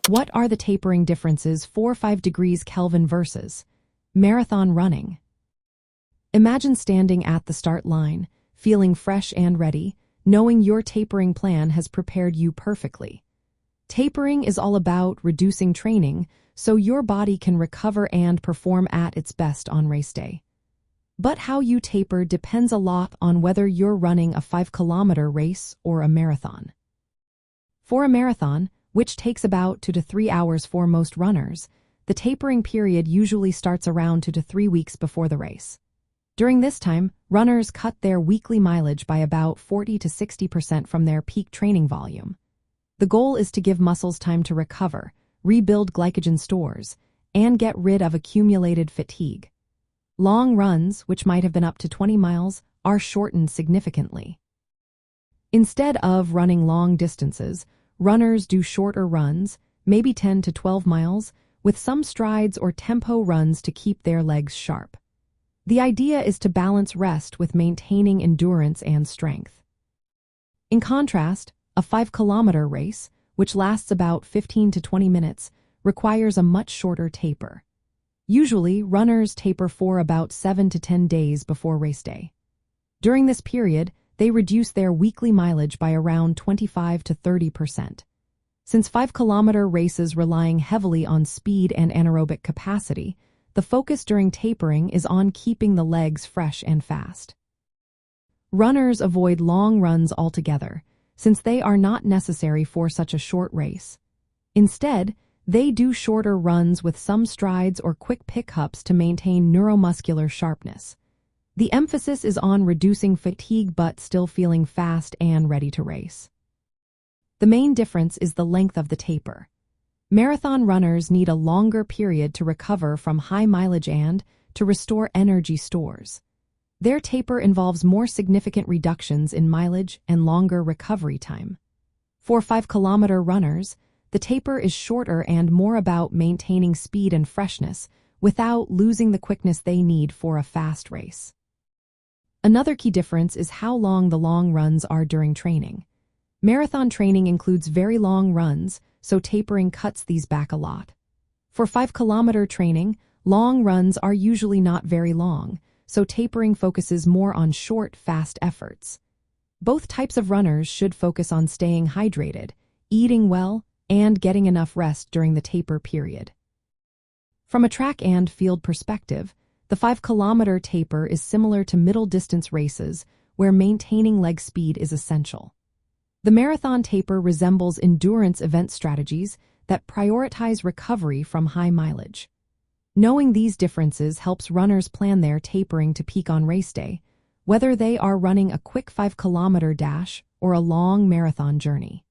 What are the tapering differences for 5 degrees Kelvin versus marathon running? Imagine standing at the start line, feeling fresh and ready, knowing your tapering plan has prepared you perfectly. Tapering is all about reducing training so your body can recover and perform at its best on race day. But how you taper depends a lot on whether you're running a 5-kilometer race or a marathon. For a marathon, which takes about 2 to 3 hours for most runners, the tapering period usually starts around 2 to 3 weeks before the race. During this time, runners cut their weekly mileage by about 40 to 60% from their peak training volume. The goal is to give muscles time to recover, rebuild glycogen stores, and get rid of accumulated fatigue. Long runs, which might have been up to 20 miles, are shortened significantly. Instead of running long distances, runners do shorter runs, maybe 10 to 12 miles, with some strides or tempo runs to keep their legs sharp. The idea is to balance rest with maintaining endurance and strength. In contrast, a 5-kilometer race, which lasts about 15 to 20 minutes, requires a much shorter taper. Usually, runners taper for about 7 to 10 days before race day. During this period, they reduce their weekly mileage by around 25 to 30%. Since 5-kilometer races relying heavily on speed and anaerobic capacity, the focus during tapering is on keeping the legs fresh and fast. Runners avoid long runs altogether, since they are not necessary for such a short race. Instead, they do shorter runs with some strides or quick pickups to maintain neuromuscular sharpness. The emphasis is on reducing fatigue but still feeling fast and ready to race. The main difference is the length of the taper. Marathon runners need a longer period to recover from high mileage and to restore energy stores. Their taper involves more significant reductions in mileage and longer recovery time. For 5-kilometer runners, the taper is shorter and more about maintaining speed and freshness without losing the quickness they need for a fast race. Another key difference is how long the long runs are during training. Marathon training includes very long runs, so tapering cuts these back a lot. For 5-kilometer training, long runs are usually not very long, so tapering focuses more on short, fast efforts. Both types of runners should focus on staying hydrated, eating well, and getting enough rest during the taper period. From a track and field perspective, the 5-kilometer taper is similar to middle-distance races where maintaining leg speed is essential. The marathon taper resembles endurance event strategies that prioritize recovery from high mileage. Knowing these differences helps runners plan their tapering to peak on race day, whether they are running a quick 5-kilometer dash or a long marathon journey.